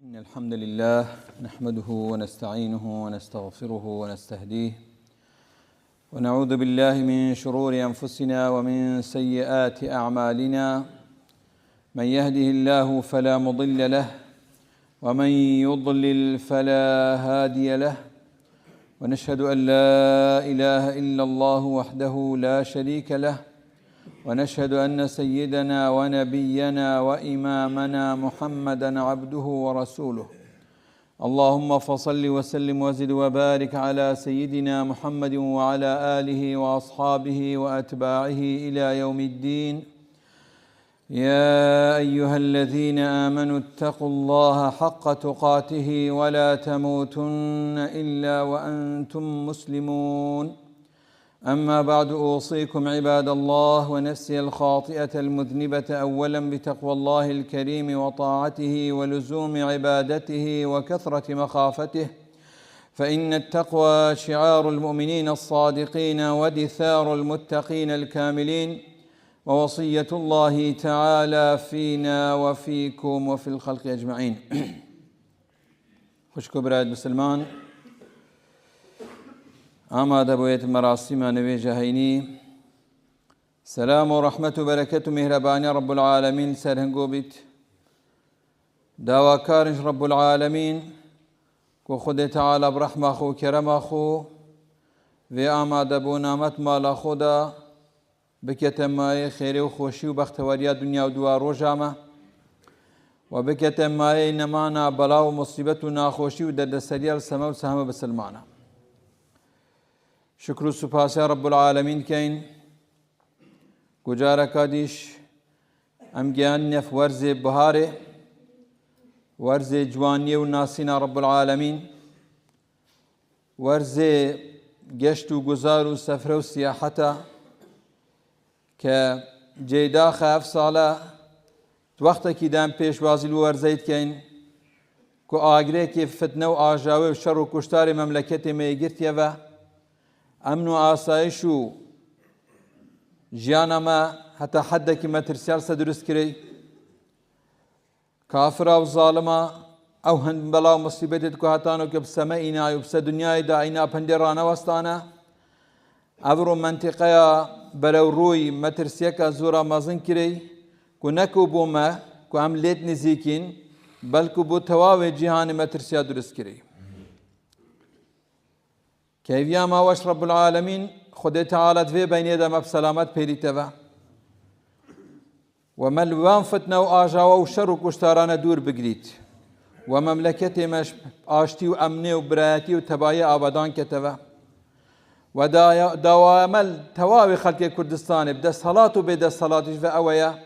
إن الحمد لله نحمده ونستعينه ونستغفره ونستهديه ونعوذ بالله من شرور أنفسنا ومن سيئات أعمالنا. من يهده الله فلا مضل له ومن يضلل فلا هادي له، ونشهد أن لا إله إلا الله وحده لا شريك له، ونشهد أن سيدنا ونبينا وإمامنا محمدًا عبده ورسوله. اللهم فصل وسلم وزد وبارك على سيدنا محمد وعلى آله وأصحابه وأتباعه إلى يوم الدين. يا أيها الذين آمنوا اتقوا الله حق تقاته ولا تموتن إلا وأنتم مسلمون. أما بعد، أوصيكم عباد الله ونفسي الخاطئة المذنبة أولا بتقوى الله الكريم وطاعته ولزوم عبادته وكثرة مخافته، فإن التقوى شعار المؤمنين الصادقين ودثار المتقين الكاملين، ووصية الله تعالى فينا وفيكم وفي الخلق أجمعين. خوشكو براد مسلمان، آماده بویت مراسم نویجه هینی. سلام و رحمت و برکت و مهربانی رب العالمین سرهنگو بیت. داواکارش رب العالمین کو خود تعالی برحمه خو کرم خو و آماده بو نامت مال خدا بکتمای خیر و خوشی و بختواری دنیا و دوار و جامه، و بکتمای نمانا بلا و مصیبت و ناخوشی و دردسری سما و سهم بسلمانه. شکر و سپاس رب العالمین کین گجاره کادیش ام گیان نف ورز بهاره، ورز جوانی و ناسینا رب العالمین، ورز گشت و گذار و سفر و سیاحتا که جیدا خاف ساله وقتا کی دام پیش وازی ورزید کین که آگره که فتنه و آجاوه و شر و کشتار مملکت میگرتیه و امن و آسایش و جیان ما حتی حد که مترسیال درست کری کافر و ظالما او هند بلا و مصیبتت که هتانو که بسمه اینا و بس دنیای دا اینا پندرانه وستانه ابرو منطقه بلو روی مترسیه که زورا مازن کری که نکو بو ما که هم لیت نزیکین بلکو بو تواوی جهان مترسیه درست کری. كيفيا ما وش رب العالمين خد تعالى في بين يدا ما بسلامات بيريتوا وملوان فتنة وآجاوا وشر وكشتارانا دور بقريت ومملكتي مش آشتي وأمني وبراتي وتبايا آبادان كتوا ودوامل تواوي خلق كردستان بدا صلاة وبدا صلاة في أويا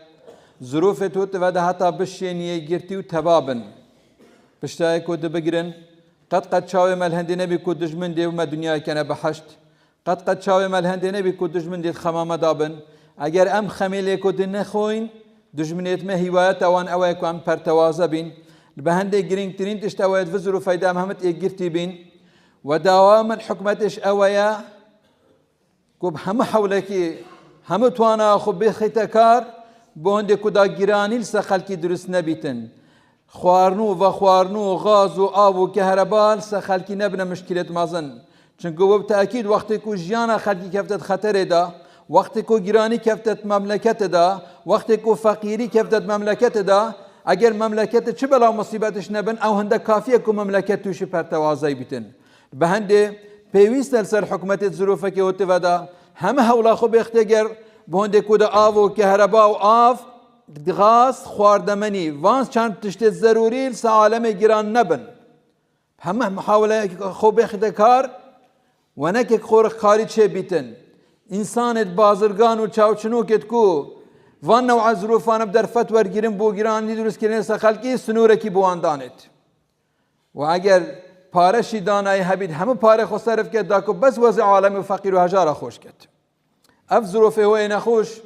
ظروف توت ودا حتى بشيني جرتي وتبابن بشتاي كود بقرن قد شاوي مال هندي نبي كود دجمن دي وما دنيا كان بحشت قد شاوي مال هندي نبي كود دجمن دي الخمامة دابن اگر ام خميلي كود نخوين دجمنيت ما هوايات اوان اويكو ام برتوازة بين بهندي جرين ترين تشتويت فزر وفايدة مهمت ايجرتي بين ودوام الحكمتش اويا كوب هم حولكي هم توانا خب بخيتكار بوندي كودا جيراني لسخلكي درس نبيتن خوارنو و خوارنو غاز و آب و كهرباء سخلكي نبنا مشكلة مازن چنكو بتأكيد وقتی کو جیانا خلقی کفتت خطر دا، وقتی کو گرانی کفتت مملکت دا، وقتی کو فقیری کفتت مملکت دا، اگر مملکت چه بلا مصیبتش نبن او هنده کافیه کو مملکت توش پرتوازی بیتن به هنده پیویست لسر حکمت ظروفه که ہوتی ودا همه هولا خوب اختگر به هنده کو دا آب و كهرباء و آف غاز خواردمنی وانس چند تشت ضروری لس عالم گران نبن همه محاوله خوب اختکار و نکه خور خارج چه بیتن انسانت بازرگان و چاوچنوکت کو وان نوع ظروفان بدر فتور گیرن بو گران درست کردن سخلکی سنوره کی بوان دانت و اگر پارشی دانای هبید همه پاره خو صرف کرد داکو بس وضع عالم فقیر و هجار خوش کرد اف ظروفه هو نخوش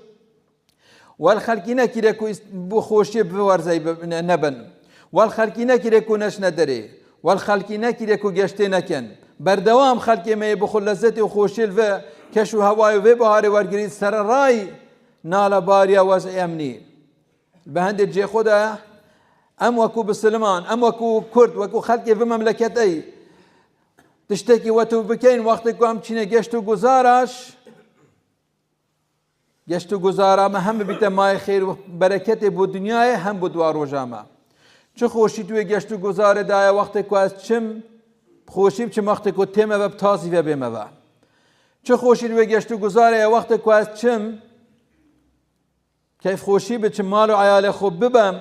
والخلقی نکیره کو بخوشی بورزی نبن والخلقی نکیره کو نش نداره والخلقی نکیره کو گشته نکن بردوام خلقی می بخو لذت و خوشی و کش و هوای و بهار ورگرید سر رای نال باریا وضع امنی به هند جه خدا ام وكو بسلمان ام وكو كرد وكو خلقي في مملكتي تشتكي وتو بكين وقتك وام چينه گشتو گزارش گشتو گزارا ما هم بیت مای خیر و برکت بو دنیای هم بو دوار روزاما چه خوشی توی گشتو گزاره دای وقتك از چم خوشی چه وقتك تم و بتازی و بم و چه خوشی توی گشتو گزاره وقتك از چم كيف خوشي بچ مال و عيال خوب ببم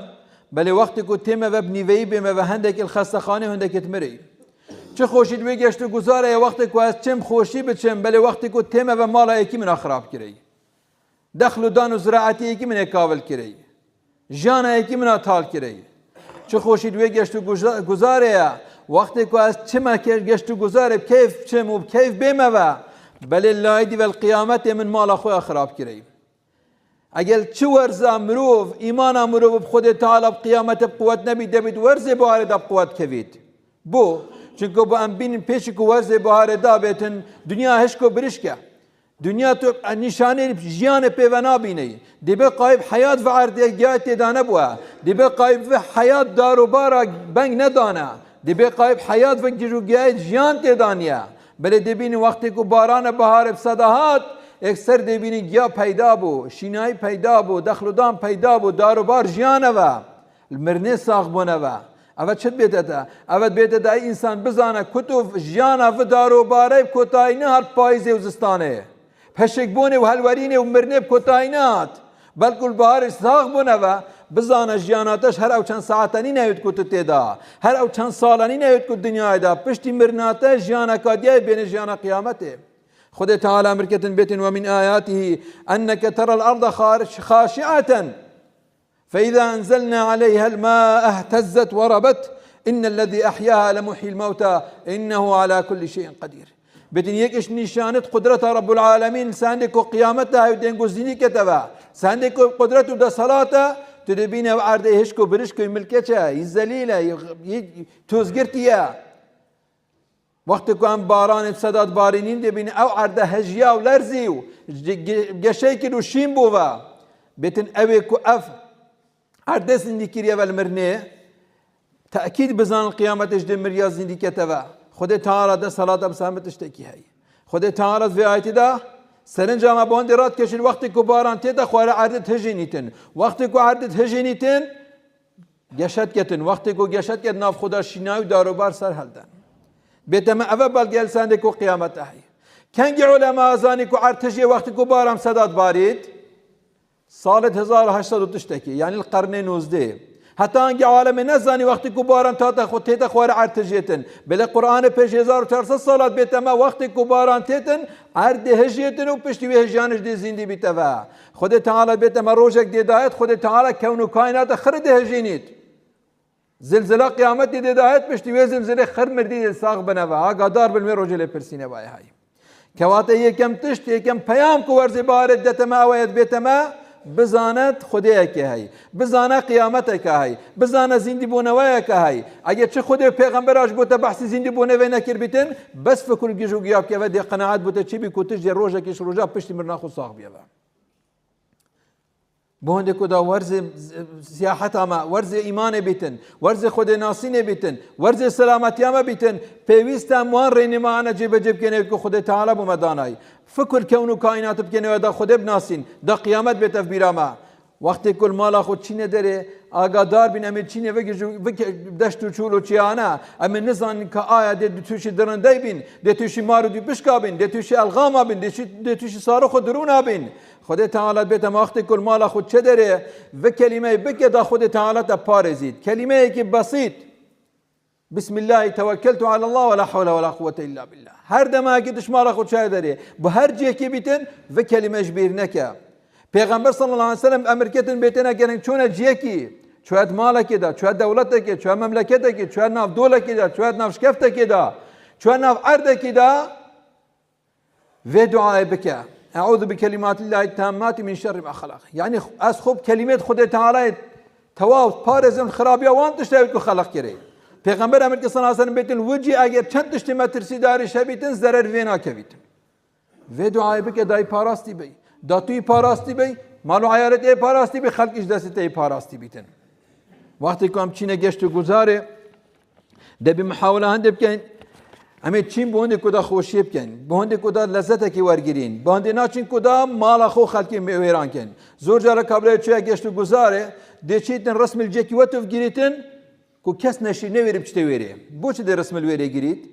بل وقتك تم و بنيوي بم و هندك الخستخانه هندك تمري چه خوشی توی گشتو گزاره وقتك از چم خوشی بچم بل وقتك تم و مال یکی من خراب کری دخل و دان و زراعتی یکی من کاول کری جان یکی من تال کری چه خوشی توی گشتو گزاره وقتك از چم گشتو گزاره كيف چم و كيف بم و بل الله و القیامت من مال خو خراب کری اگر چه ورزه مروف ایمان مروف خود تعالی قیامت بقوت نبی دبید ورزه بهار دا بقوت کوید بو چونکه با ام بین پیش کو ورزه بهار دا بیتن دنیا هش کو برش که دنیا تو نشانه جیان پیونا بینی دیبه قایب حیات و عردیات دانه بوا دیبه قایب و حیات دارو بارا بنگ ندانه دیبه قایب حیات و جروگیات جیان تدانیه بله دیبین وقتی کو باران بهار بصداهات اکثر دیبینی گیا پیدا بو شینای پیدا بو دخل و دام پیدا بو دارو بار جیانه و المرنه ساخ بونه و اول چه بیته دا اول بیته دا انسان بزانه کتو جیانه و دارو باره کتای نه هر پاییزه و زستانه پشک بونه و هلورینه و مرنه کتاینات بلکل بهار ساخ بونه و بزانه جیاناتش هر او چند ساعتانی نیود کتو تیدا هر او چند سالانی نیود کت دنیای دا پشتی مرناته جیانه کادیه بین جیانه قیامته خد تعالى مركة بيت ومن آياته أنك ترى الأرض خاشعة فإذا أنزلنا عليها الماء اهتزت وربت إن الذي أحياها لمحيي الموتى إنه على كل شيء قدير بيتن يكش نشانت قدرة رب العالمين ساندك قيامتها يدين قزيني كتبا ساندك قدرته دا صلاة تدبين وعرده هشكو برشكو ملكتها يزليلة توزقرتيا وقتی که هم باران صداد بارینین دبین او عرضه هجیا و لرزی و گشای که رو شیم بوا بیتن اوی که اف عرضه زندی کریه والمرنه تأکید بزن القیامتش ده مریا زندی کتوا خود تعالی ده صلاة بسامتش تکی هی خود تعالی في آیتی ده سرنجام باند رات کشید وقتی که باران تیتا خواه عرضه هجینیتن وقتی که عرضه هجینیتن گشت کتن وقتی که گشت کت ناف خدا شینای داروبار سر هلدن بيتما أفبال قال ساندكو قيامته هي كان علماء زانكو عرتجي وقت كبارم سداد باريد صالت 1800 تشتكي يعني القرن 19 حتى أنجي عالم نزاني وقت كبارم تاتا خو تيتا خوار عرتجيتن بلا قرآن بيش 1400 صلاة بيتما وقت كبارم تيتن عرد هجيتن وبشتي هجانش دي زندي بيتوا خد تعالى بيتما روجك دي دايت خد تعالى كون كائنات خرد هجينيت زلزله قیامت دی دهایت پشتی وی زلزله خر مردی ساق بنوا ها قدار بالمی رجل پرسینه وای های کواته یکم تشت یکم پیام کو ورزی بارد دتما وید بیتما بزانت خدای که هی بزانه قیامت که هی بزانه زندی بونوای که هی اگه چه خود پیغمبرش بوده بحث زندی بونوای نکر بیتن بس فکر گیجو گیاب که ودی قناعت بوده چی بی کوتش دی روزه کش روزه پشتی مرنا خو ساق بیاوا بهند كدا ورز سياحتها ما ورز إيمان بيتن ورز خد ناسين بيتن ورز سلامتيا ما بيتن بيويستا موان رين ما أنا جيب كنه كو خد تعالى بمداناي فكر كونه كائنات بكنه ودا خد بناسين دا قيامت بتفبيرا ما وقت كل مالا خود چینه داره آگادار بین امید چینه وگی دشتو چولو چیانا امید نزان که آیا ده توشی درنده بین ده توشی مارو دی بشکا بین ده توشی الغاما بین ده توشی سارو خود درونا بین خود تعالی بیت وقت کل مالا خود چه داره و کلمه بگه دا خود تعالی تا پارزید کلمه که بسیط بسم الله توکلت على الله ولا حول ولا قوة الا بالله هر دما که دشمارا خود چه داره به هر جه که بیتن و کلمه جبیر نکه پیغمبر صلی الله علیه و سلم امر کردن بیتنا گرن چون جیکی چواد مالک دا چواد دولت کی چواد مملکت کی چواد ناف دولت کی دا چواد ناف شکفت کی دا چواد ناف ارض کی دا و دعای بکه اعوذ بکلمات الله التامات من شر ما خلق یعنی از خوب کلمات خود تعالی تواو پارزن خرابی وان تشتوی کو خلق کرے پیغمبر امر که صلی الله علیه و سلم بیتن وجی اگر چند تشتی مترسی داری شبیتن ضرر وینا کویتن و دعای بکه دای پاراستی بی دا توی پاراستی بی مالو عیالت ای پاراستی بی خلقش دست ای پاراستی بیتن وقتی که هم چینه گشت و گذاره دبی محاوله هنده بکن همه چین به هنده کدا خوشی بکن به هنده کدا لذت کی ورگیرین به هنده ناچین کدا مال خو خلقی ویران کن زور جاره کابره چویا گشت و گذاره دیچیتن رسم الجکی وتو گیریتن کو کس نشی نویری بچته ویری بوچ دی رسم الویری گیرید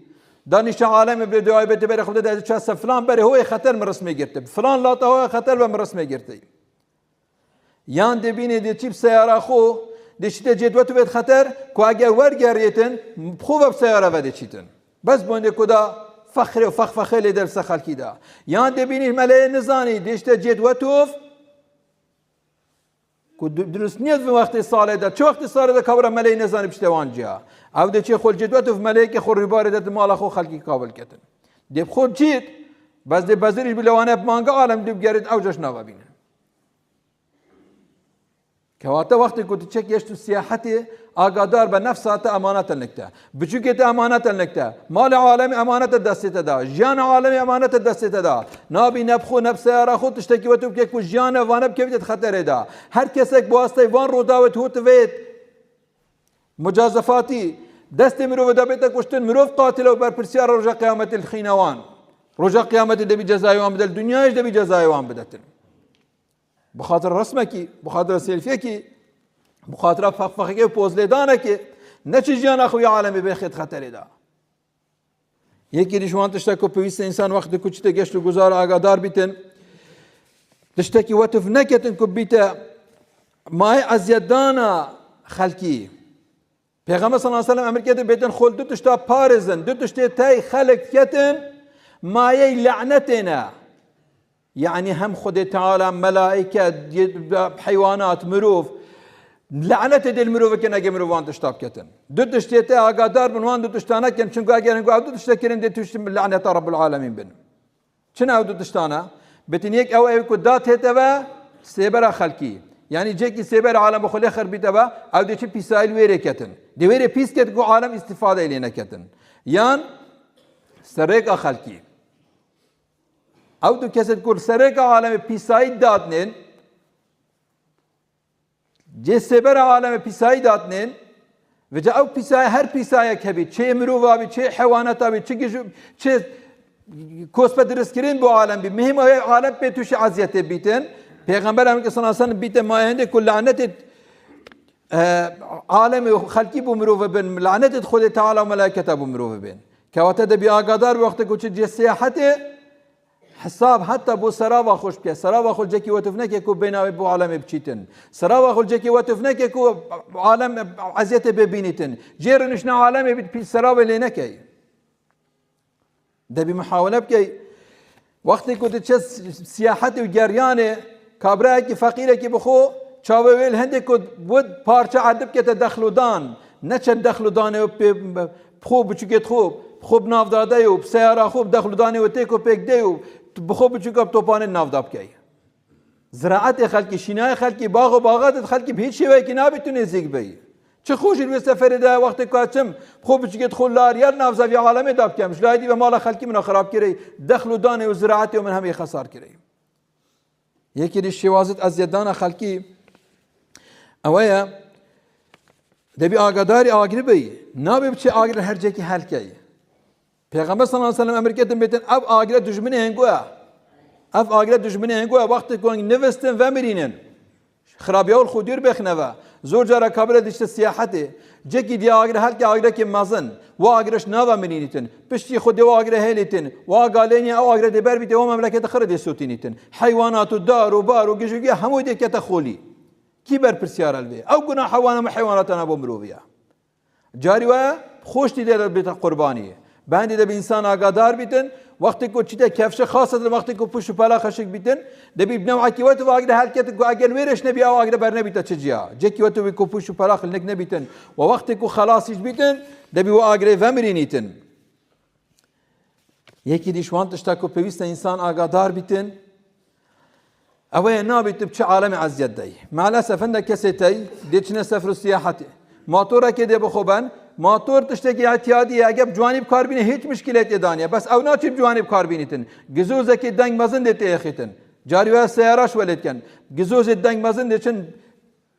دانش عالم به دعای به تبر خود ده چه فلان بره هو خطر من رسم گرفته فلان لا هو خطر من رسم گرفته یان دبینه دی چیپ سیاره خو دیشته جدوت بيت خطر كو اگه ورگریتن خوب بسیاره و دیچیتن بس بونده کدا فخر و فخر لیدر سخال کیدا یان دبینی ملای نزانی دیشته جدوتوف کو درست نیت في وقت ساله ده چه وقت ساله ده کبر ملای نزانی بشتوان جا او ده چه خول جدوتوف ملای که خور ریباره ده مال خو خلقی قابل کتن دب خود چیت بس ده بزرش بلوانه بمانگا عالم دب گرد اوجش نوا بینه كواتا وقت كنت تشك يشتو سياحتي آقادار بنفسها أمانة النكتة بچوكت أمانة النكتة مال عالمي أمانة الدستة دا جيان عالمي أمانة الدستة دا نابي نبخو نفس سيارة خود تشتكي وتوبكك وجيان وانب كيف تتخطر دا هر كسك بواسطة وان روداوت هو تفيت مجازفاتي دست مروف دا بيتك وشتن مروف قاتل وبر برسيار رجا قيامة الخينوان رجا قيامة دبي جزاي وان بدل دنياش دبي جزاي وان بدتن بخاطر رسمکی بخاطر سیلفیکی بخاطر فخفخی پوزلیدانه که نچی جان اخوی عالمی بخید خطری دا یکی دیشوان تشتکو پیوست انسان وقت کچته گشت و گذار آگادار بیتن تشتکی وطف نکتن که بیتا مای ازیدانا خلکی پیغمبر صلی اللہ علیہ وسلم امر کتن بیتن خول دو تشتا پارزن دو تشتا تای خلق کتن مای لعنتنا يعني هم خد تعالى ملائكة حيوانات مروف لعنة دي المروف كنا جي مروفان تشتاب كتن دو تشتيتا اقادار من وان دو تشتانا كن شنقو اقيان نقو دو تشتكرين دي تشتم لعنة رب العالمين بن شنا دو تشتانا بتنيك او ايكو دات هتبا سيبرا خلقي يعني جيكي سيبرا عالم خلي خر بيتبا او دي چه بيسايل ويري كتن دي ويري بيس كتن عالم استفادة الينا كتن يان سرق خلقي او تو کسی کل سرک عالم پیسایی دادنین جسه بر عالم پیسایی دادنین و جا او پیسای هر پیسایی کبی چه مروفا بی چه حیواناتا بی چه کوسپت رسکرین بو عالم بی مهم عالم به توش عزیت بیتن پیغمبر هم که صلی اللہ علیہ وسلم بیتن ما هنده کل لعنت عالم خلقی بو مروفا بین لعنت خود تعالی و ملائکتا بو مروفا بین که وقت ده بی آگادار وقت کچه جسیحت حساب حتى بو سراوا خوش بك سراوا خل جكي وتفنك يكو بينا بو عالم بچيتن سراوا خل جكي وتفنك يكو عالم عزيته ببينتن جيرنشنا عالم بي سراوا لينكي ده بمحاوله بكي وقت كنت تشس سياحتي وجريانه كابراك فقيرك بخو چاويل هندك بود پارچه عدب که تدخلو دان نچه دخلو دانه خوب بچوكت خوب ناف داده و سیاره خوب دخلو دانه و تیکو پیک دیو بخوب بچوكا توپانه ناف داب کی زراعت خلقی شینای خلقی باغ و باغات خلقی به هیچ شیوهی که نابتونه زیگ بی چه خوشی روی سفر ده وقت کاتم خوب بچوكت خلار یا ناف زاویه عالمه داب کیمش لایدی به مال خلقی من خراب کری دخلو دانه و زراعت و من همه خسار کری یکی دی شوازت از یدان خلقی اویا دبی آگاداری آگری بی نابی بچه آگر هر جایی که حل کی پیغمبر صلی الله علیه و سلم امریکت بیتن اب آگر دشمنی هنگوه اب آگر دشمنی هنگوه وقتی که نوستن و مرینن خرابیال خودیر بخنوه زور جارا کابل دیشت سیاحتی جکی دی آگر هر که آگر که مازن و آگرش نوا مرینیتن پشتی خود و آگر هلیتن و آگالینی او آگر دیبر بیت و مملکت خرد سوتینیتن حیوانات و دار و بار و گشوگی همو دی کتا خولی کی بر پرسیار الوی او گناه حیواناتنا بو مروویه جاری و خوشتی در بیت قربانیه بندی ده به انسان آگادار بیتن وقتی که چیته کفش خاصه وقتی که پوش و پلا خشک بیتن ده بی بنوع کیوت و آگر حرکت کو اگر ویرش نبی او آگر بر نبیت چجیا جکی وقتی که پوش و پلا خلنک نبیتن و وقتی که خلاصیش بیتن ده بی و آگر ومرینیتن یکی دیشوان تشتا کو پیوست انسان آگادار بیتن اوه نابیت بچه عالم عزیت دی مالاسف انده کسی تی دیچنه سفر سیاحتی ماتوره که دی بخوبن ماتور تشتكي اعتيادية اجب جوانب كاربينه هيك مشكلة دانية بس او ناتي بجوانب كاربينتن جزوزة كي دنگ مزن دي تيخيتن جاري وها سياراش ولد كان جزوز الدنگ مزن دي چن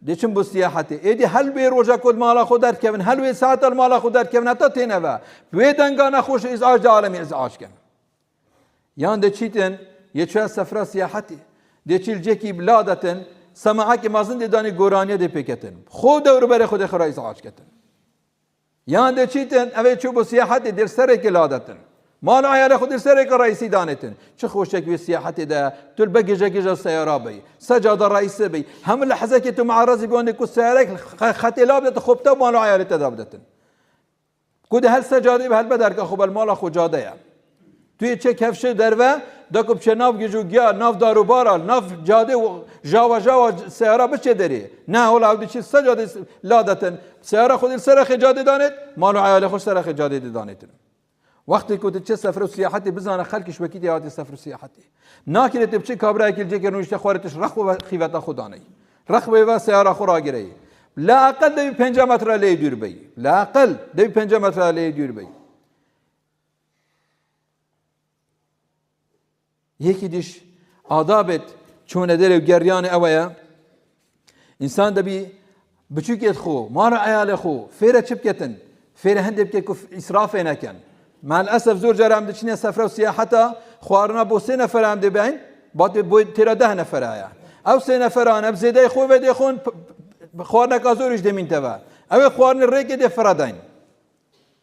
دچن بو سیاحتی ایدی هل به روزا کد مالا خود در کن هل به ساعت مالا خود در کن تا تینوا به دنگا نخوش ازعاج عالمی ازعاج کن یان دچیتن یه چه سفر سیاحتی دچیل جکی بلادتن سماعک مازن دانی گورانیه دی پیکتن خود دور بر خود خرای ازعاج کتن یان دچیتن اوی چوب سیاحتی در سر کلادتن مال عیال خود در سر رئیسی دانتن چه خوشک به سیاحتی ده تول بگیجه گیجه سیاره بی سجاده رئیسی بی هم لحظه که تو معرضی بیان کو سیاره خطی لابد خوبته مال عیال تدابدتن کود هل سجاده به هل بدر که خوب المال خو جاده یا توی چه کفش درو دکوب چه ناف گیجو گیا ناف دارو بارال ناف جاده و جاوا سیاره بچه داری نه ولی عودی چه سجاده لادتن سیاره خود سر خجاده دانت مال عیال خود سر خجاده دانتن وقتی که چه سفر سیاحتی بزنه خلکش وکیتی آتی سفر سیاحتی ناکره تبچه کابرای کل جه کرنوشته خوارتش رخ و خیوت خدانی رخ و سیاره خورا گری لا اقل دوی 5 متر لی دور بی لا اقل دوی 5 متر لی دور بی یکی دیش آدابت چونه دل و گریان اویا انسان دبی بچوکیت خو مار عیال خو فیره چپ کتن فیره هندب که اسراف نکن مع الاسف زور جرام دچنی سفر و سیاحتا خوارنا بو 3 نفر هم دبین بعد بو تیرا 10 نفر آیا او 3 نفر آن بزیده خو و دی خون خوارنا کازورش دمین توا او خوارنا ریک دی فرادین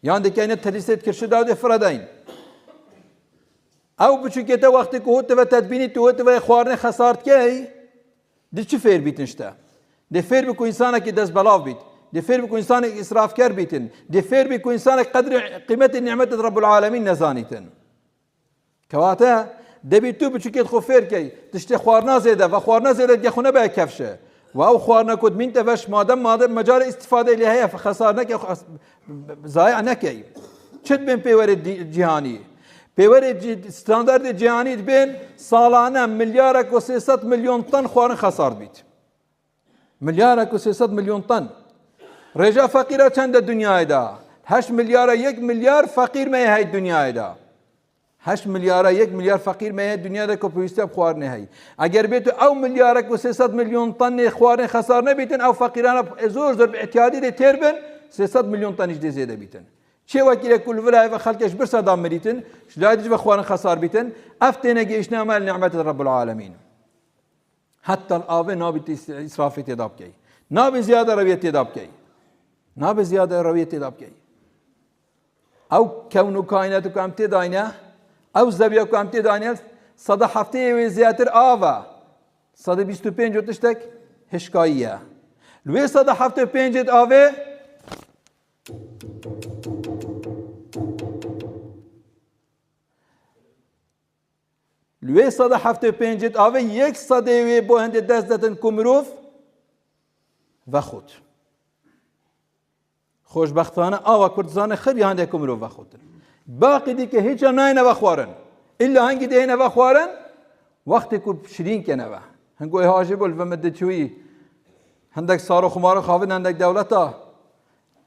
یان دکینه تدریست کرشدا دی فرادین او بچوکیت وقتی که هوت و تدبینی تو هوت و خوارنا خسارت کی دی چه فیر بیتنشتا دی فیر بکو انسان که دست بلاو بیت دی فیر بکو انسان اسراف کر بیتن دی فیر بکو انسان قدر قیمت نعمت رب العالمین نزانیتن کواتا دبی تو بچوکیت خو فیر کی تشتی خوارنا زیده و خوارنا زیده دی خونه به کفشه و او خوارنا کد مین تفش مادم مجال استفاده لیه خسار نکی ضایع نکی چت بین پیور جهانی پیور استاندارد جهانی بین سالانه ملیارک و 300 میلیون تن خوارن خسار بیت ملیارک و 300 میلیون تن رجا فقیره چند دنیای دا 8 میلیارد 1 میلیارد فقیر می های دنیای دا 8 میلیارد 1 میلیارد فقیر می های دنیا دا که پیوسته خوار نه های اگر بیتو او میلیارد و 300 میلیون تن خوار خسار نبیتن او فقیران زور به اعتیادی دی تر بن 300 میلیون تنش دی زیاده بیتن چه وکیل کل ولای و خلقش برسا دام مریتن شلایدش و خوار خسار بیتن افتنا گیشنا مال نعمت رب العالمین حتی الآوه نابت اسرافی تداب کی ناب زیاده رویت تداب کی ناب زیاده رویت تداب کی او کون کائنات کو امت داینه او زبیا کو امت داینه صد هفته و زیاتر آوا 125 تشتک هشکاییه لوی 175 آوه لوی 175 آوه 100 و با هند دست دادن کمروف و خود خوشبختانه آوا کردستان خیلی هنده کمروف و خود باقی دی که هیچ نای نوا خوارن الا هنگی دی نوا خوارن وقتی که شرین که نوا هنگوی هاجی بول و مده چوی هندک سارو خمارو خواهد هندک دولتا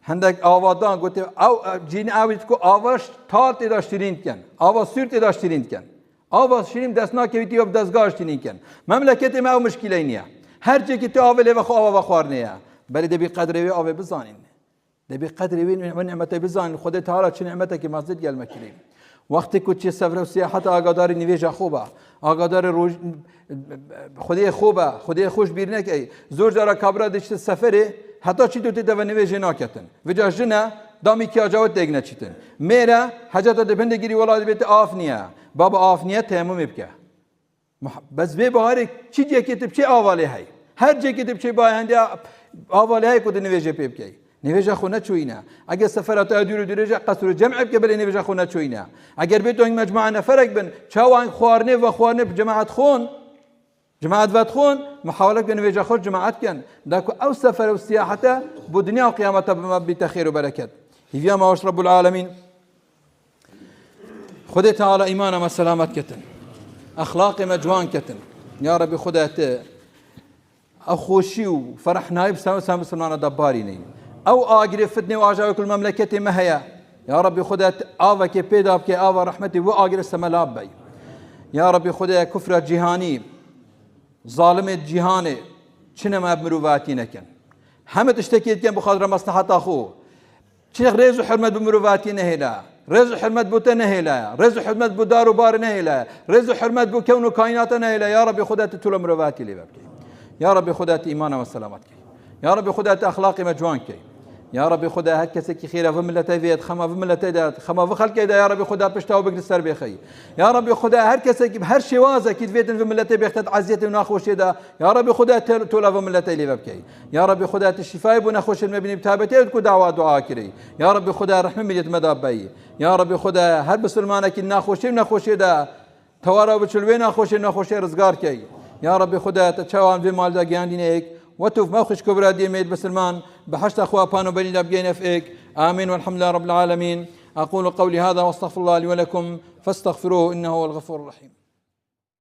هندک آوادان گوته او جین اوید که آواش تارت داشت شرین کن آوا سورت داشت شرین کن آوا شرین دست ناکویتی و دستگاه شرین کن مملکت ما او مشکلی نیه هر جا که تو آوله و آوا خوار نیه بلی دبی قدر و آوا بزانین دبی قدر و نعمت بزانین خود تعالی چه نعمت که مزید گل مکریم وقتی که چه سفر و سیاحت آگادار نویج خوبه آگادار روز خودی خوبه خودی خوش بیر نکی زور جارا کبرا دشت سفره حتی چی دوتی دو نویج ناکتن وجا جنا دامی کی آجاوت دیگ نچیتن میره حاجت دپنده گیری ولاد بیت آف نیه بابا آف نیه تیمم بکه بس به بهاری چی جه کتب چه آواله های هر جه کتب چه باینده آواله های کد نویج پیب کی نویج خونه چوینه اگر سفرات دور جا قصر جمع بکه بله نویج خونه چوینه اگر بیت این مجموعه نفرک بن چاوان خوارنه و خوارنه جماعت خون جماعت وقت خون محاولة كن نویج خود جماعت کن لكن او سفر و سیاحته بدنیا و قیامته بما بتخير و برکت هیویا ما رب العالمین خود تعالى ایمان ما سلامت کتن اخلاق مجوان کتن یا رب خودت او خوشی و فرح نایب سام سلمان دباری نی او آگری فتنه و آجای کل مملکت مهیا یا رب خودت آوا که پیدا که آوا رحمتی و آگری سملاب بی یا رب خودت کفر جهانی ظالم جهانی چنم مروواتی نکن حمد اشتكيت كان بخاطر مصلحة أخوه شيخ ريز وحرمت بمروفاتي نهلا ريز وحرمت بوتا نهلا ريز وحرمت بدار وبار نهلا ريز وحرمت بكون كائنات نهلا يا رب خدها تتولى مروفاتي لي بابكي يا رب خدها إيمانا وسلامتك يا رب خدها أخلاقي مجوانك يا رب خدها هكسك خيرا في ملتي فيت خما في ملتي دات خما في خلق يا رب خدها بشتاو بقدر سر بخي يا رب خدها هركسك بهر شوازه كيد فيت في ملتي بيختت عزيتي وناخوش دا يا رب خدها تولا في ملتي لي ببكي يا رب خدها الشفاء وناخوش المبني بتابتي وتكو دعوة دعاء كري يا رب خدها رحمة مجد مدابي يا رب خدها هر بسلمانك ناخوش وناخوش دا توارا بتشلوين ناخوش رزقار كي يا رب خدها تشاوان في مال دا جاندينيك وتوف موخش كبرى دي ميد بسلمان بحشت أخوة بانو بني لابقين أفئك آمين والحمد لله رب العالمين أقول قولي هذا واستغفر الله لي ولكم فاستغفروه إنه هو الغفور الرحيم.